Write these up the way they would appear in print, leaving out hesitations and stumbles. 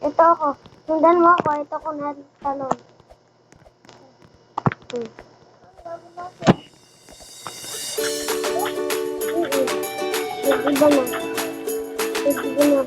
Ito ako. Sundan mo ako. Ito ko na talon. Iba na. Iba na.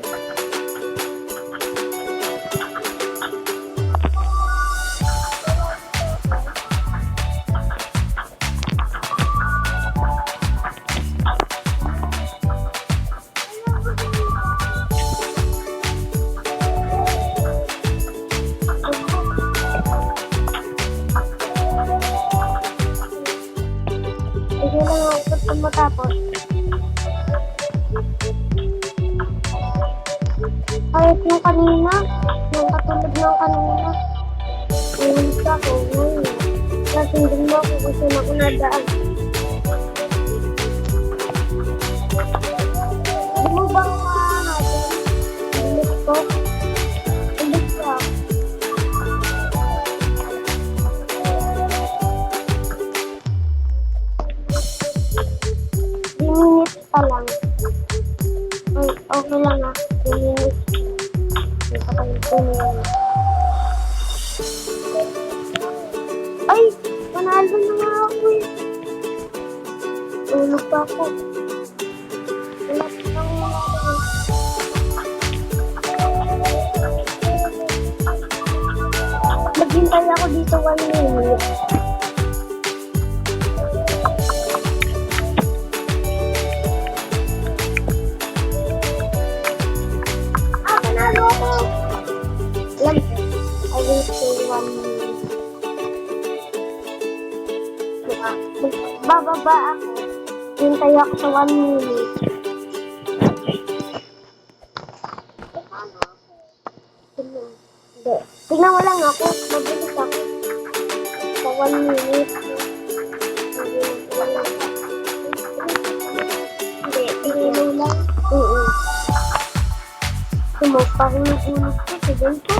Sige lang ako kung matapos. Kahit yung kanina, yung katulad ng kanina. Ulit ako ngayon. Nasundin mo ako kasi ako nadaan. Di mo bang natin? Ulit ko? Ulit ka. 3 minutes pa lang. Ay, okay lang ah. 3 minutes. Hindi pa kayo 2 minutes. Ay! Panalo na nga ako eh. Tulog pa ako. Wala pa lang mga ako. Naghintay ako dito 1 minute. Panalo ako. Lang. I will say 1 minute. Bababa ako. Hintay ako sa 1 minute. Hindi. Tignan mo lang ako. Mabilis ako. Sa 1 minute. Hindi. Tignan mo lang. Sumapahulog-hulog ko sa ganito.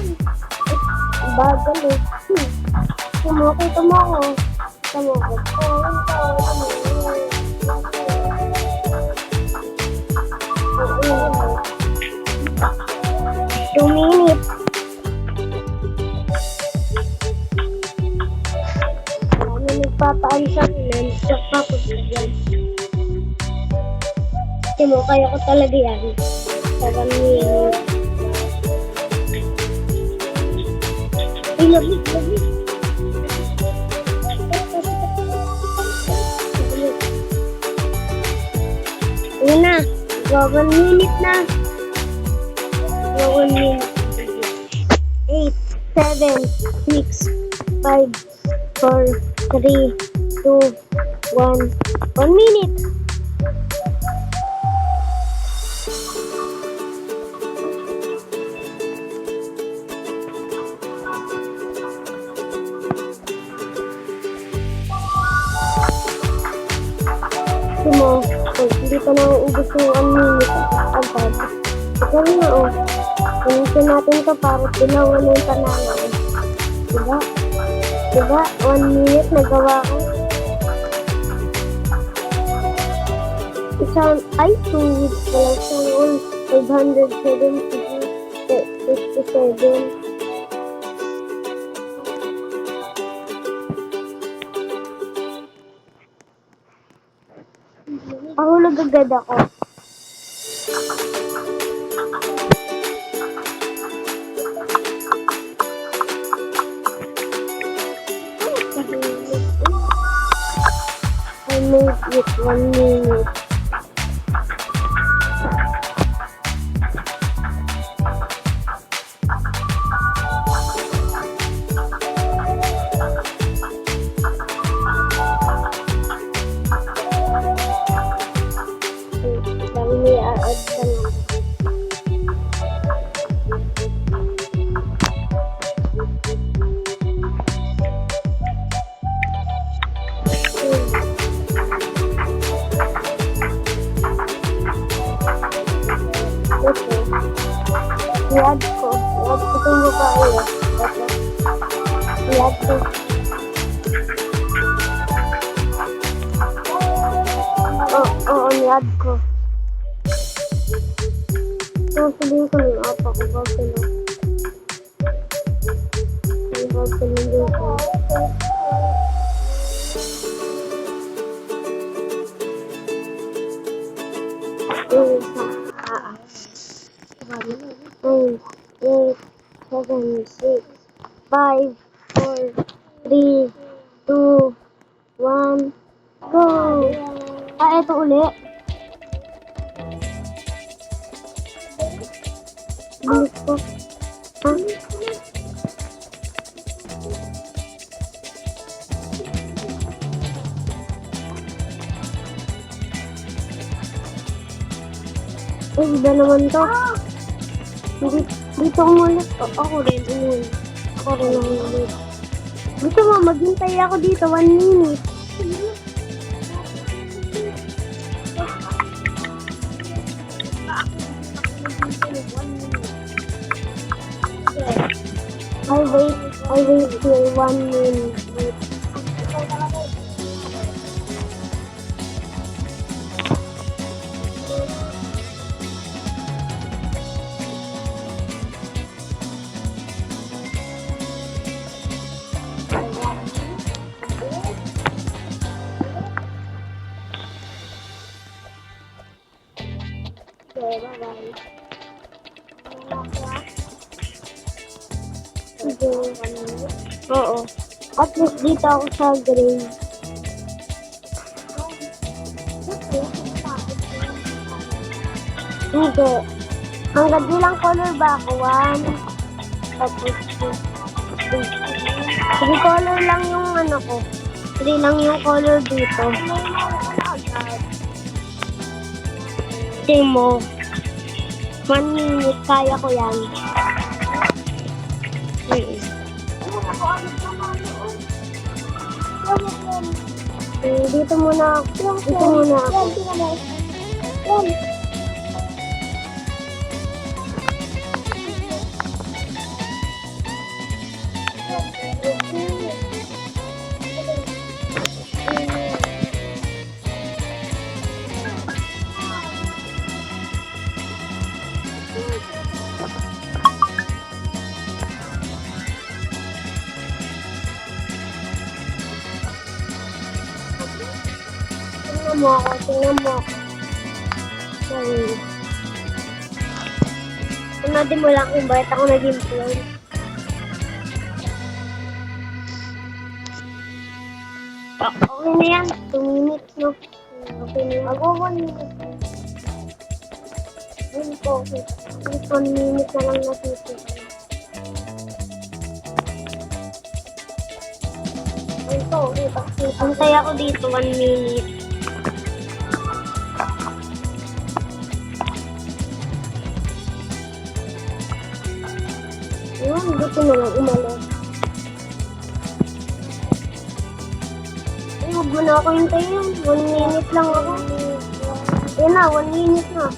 Bagal eh. Sumukita mo ako. Sumukit ko. 2 minutes. Ano nagpapaansang nandiyak pa ko dyan. Kasi mo, kaya ko talaga yan. Sa 1 minute. Ay, labis. Ayan na. 1 minute na. 1 minute. 8, 7, 6, 5, 4, 3, 2, 1. 1 minute. Mo, hindi pa nauubos yung 1 minute agad. Ito na oh. Gamitin natin ito para tinawa na yung panalo. Diba? 1 minute nagawa ko. Isang, 2 weeks pa lang siya noon. 557. Pahulog agad ako. I made it 1 minute. I-add ko itong babae. I-add ko. Oo, i-add ko. So, sabihin ko lang, apa ko ba sila. purple yung dito. Yung isa. Nine, eight, 7, 6, 5, 4, 3, 2, 1, go! Ito uli. Bilis ko. Ha? Iba naman to. Dito umulit. Ako rin umulit. Ako rin umulit. Gusto mo, maghintay ako dito 1 minute. I wait here 1 minute. Okay, bye-bye. Sige. Oo. At least dito ako sa gray. Hindi. Hanggang ilang color ba ako? 1. Tapos 2. 3 color lang yung ano ko. 3 lang yung color dito. Tingin mo. 1 minute. Kaya ko yan. Dito muna ako. Dito muna ako. Tingnan mo ako, tingnan mo ako. Sorry. Tunodin mo lang kung bakit ako naging play. Okay na yan. 2 minutes, no? Okay na yan. Ako 1 minute. Ayun po, okay. 1 minute na lang natitira. Ayun po, okay. Antay ako dito 1 minute. Ayun, dito na lang umalis. Ay, huwag mo na ako hintayin. 1 minute lang ako. Ayun na, 1 minute na.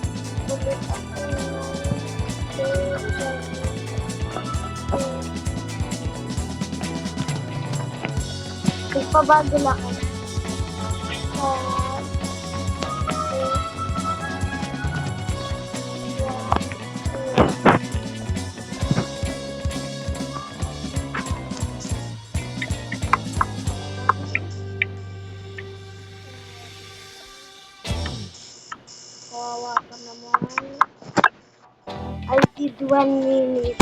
Nagpabagol ako. Kawawa ka naman. I did 1 minute.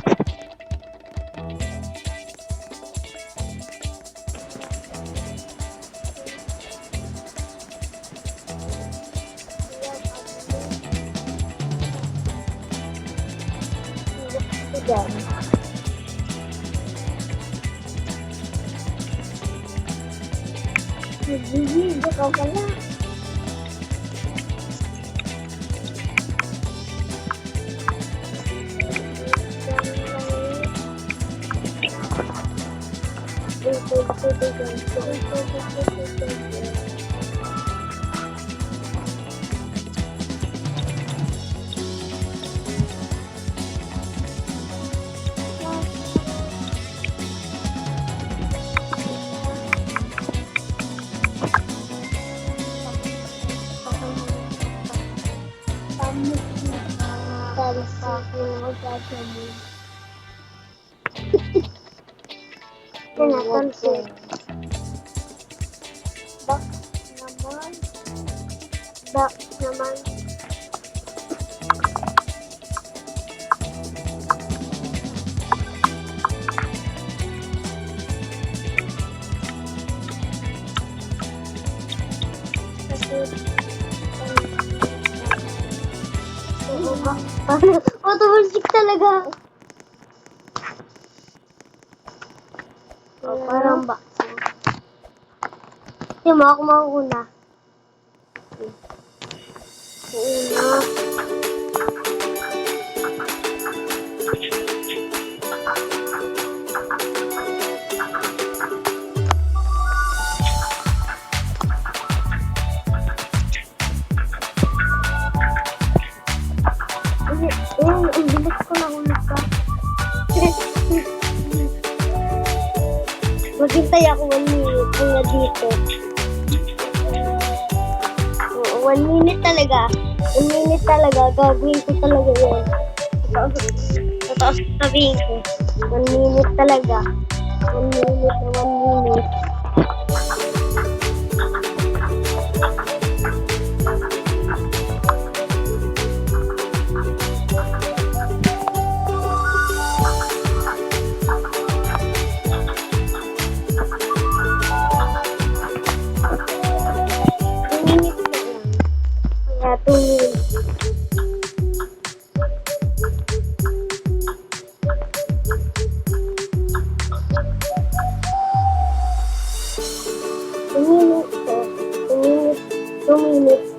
Yan. Nag-video ka pala. Yan na, sunset. Back naman. Back naman. Photovoltaic talaga. Oh, parang ba? Hindi mo ako makuuna. Una. Ang bilis ko na ulit ka. Maghintay ako 1 minute kaya dito. 1 minute talaga. 1 minute talaga. Gagawin ko talaga yun. Totoo sabihin ko. 1 minute talaga. 1 minute na 1 minute.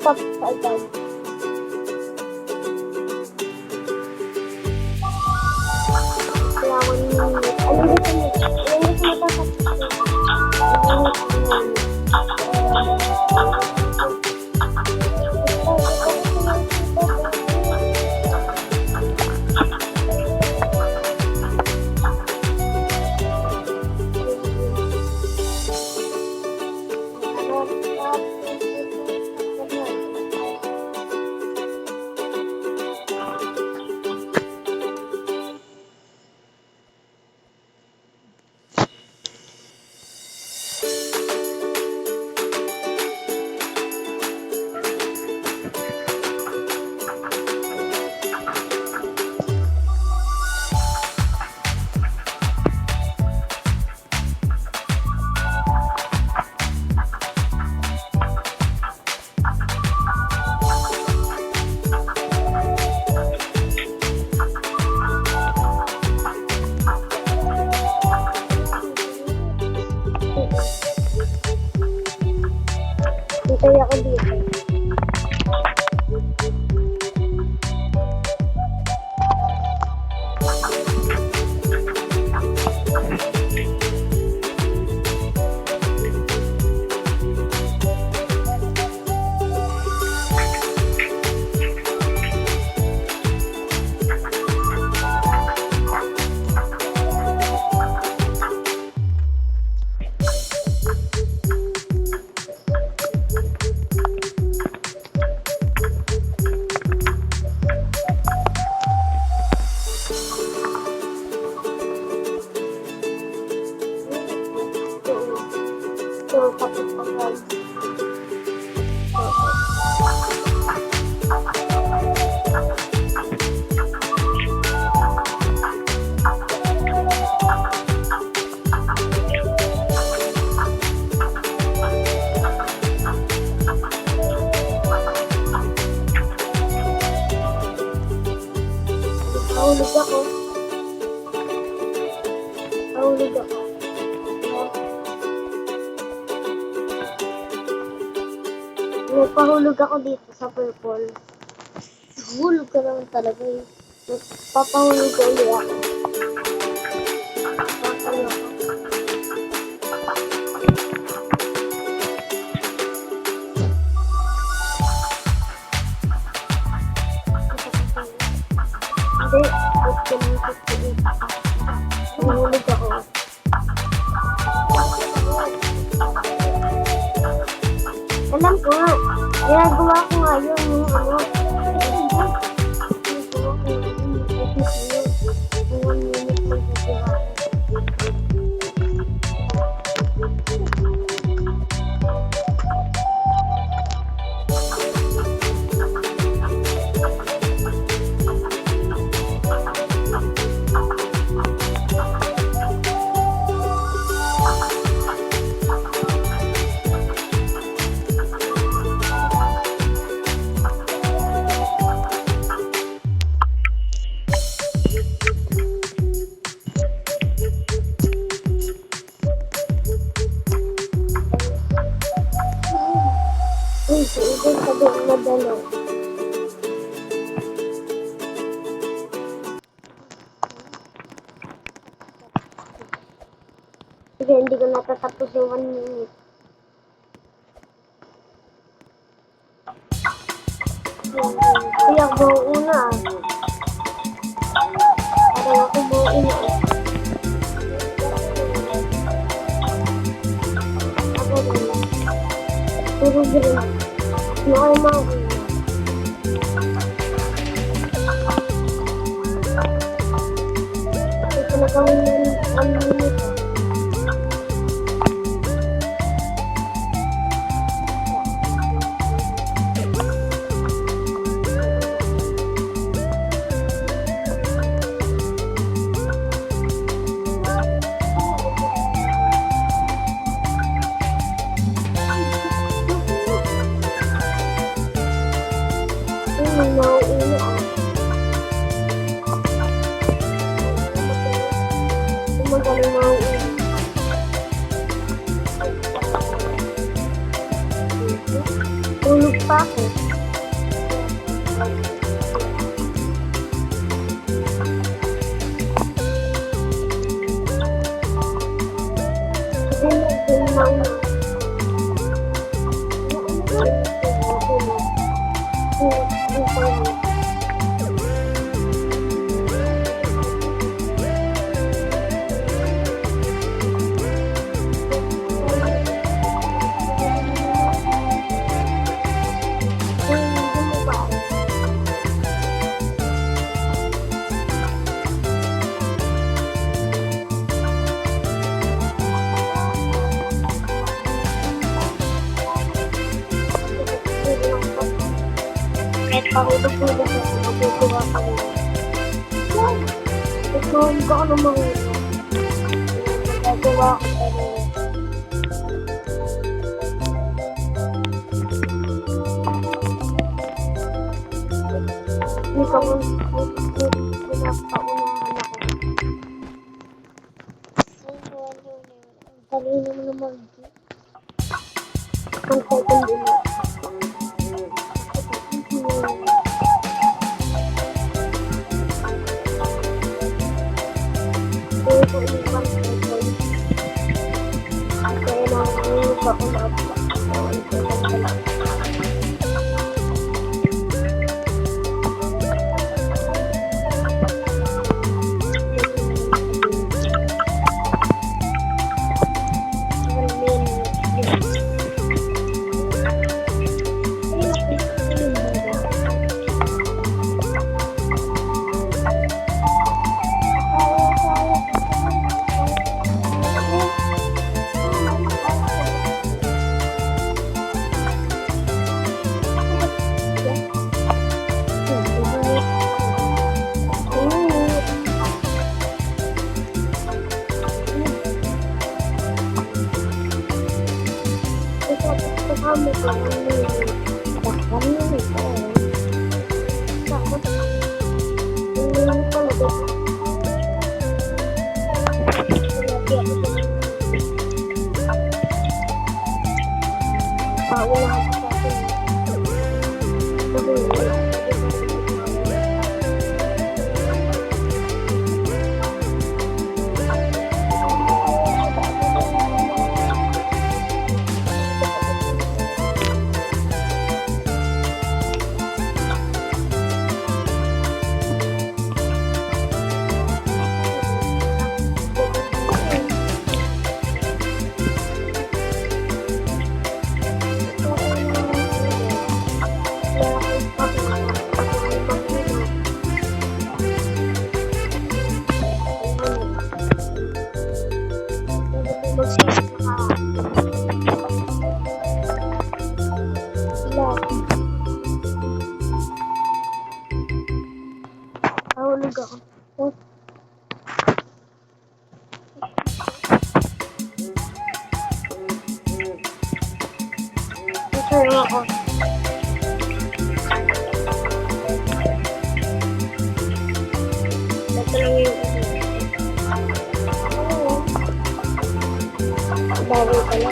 Stop sa agad. Kaya 1 minute. Ano gusto mo? Ano gusto mo Hintay ako dito. So, tapos pag nahulog ako. Nahulog ako. Nagpahulog ako dito sa purple. Hulog ka naman talaga eh. Nagpapahulog ka ulit ako. Papalo ako. Hindi. Nahulog ako. Alam ko nga. Ginagawa ko nga yun. Yung ano. Ginagawa ko yun. Yung 1 minute lang sa madali. Sige, hindi ko natatapos yung 1 minute. Kaya ako una. Parang ako buuin ako. Ako rin. Puro green. Ano kayo mauuna? Ito na gawin yung 1 minute. Mauuna ako. Magaling mauuna. Tulog pa ako. Sige na, mauna. Kahit pahulog-hulog ako, magkukuha pa rin. Ito, hindi ko ano mahulog. Magagawa ko pa rin. Hindi ka mo pinapaunahan ako. Ang dali naman naman. Ang second din. Nahulog ako. Ito ako. Ito lang yung bago pala.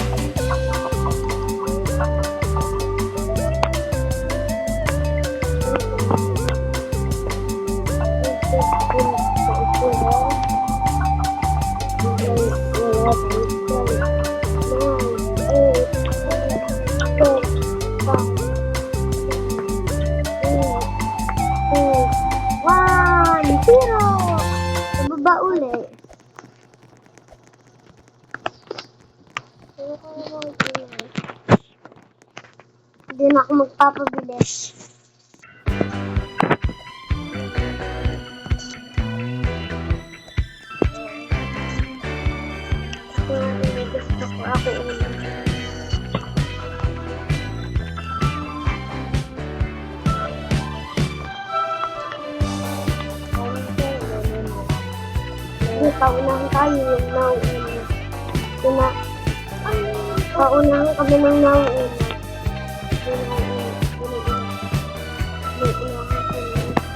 Baba uli. Hindi na ako magpapabilis. Gusto ko ako ulit. Hindi, paunahan tayo yung nauuna. Paunahan kami ng nauuna.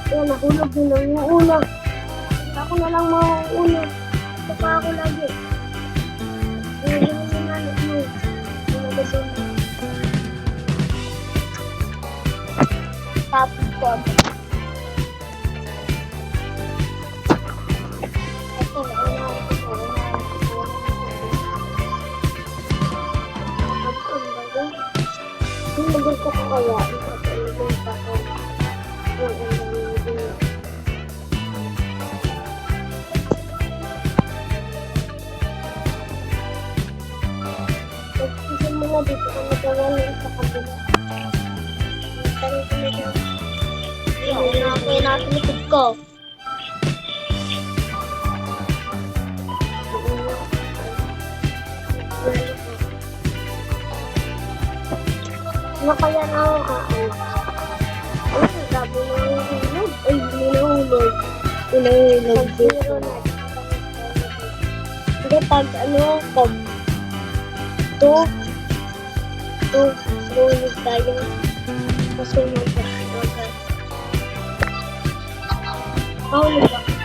Yan, nahulog din ang nauuna. Ako na lang mauuna. Ito pa ako lagi. Hindi naman mo. Tapos ko. Ito, naunahan ko. Yung lugar ko kaya, yung pa ko. Pagsisin mo na dito ka nagawalin sa kabila. Tanong ko na dyan. Yung nasa likod ko. Ano kaya na ako ay, sabi na yung hulog. Ay, hindi na hulog. Hulog dito. Hindi, pag pag hulog tayo. Kasi hulog. Hulog ba?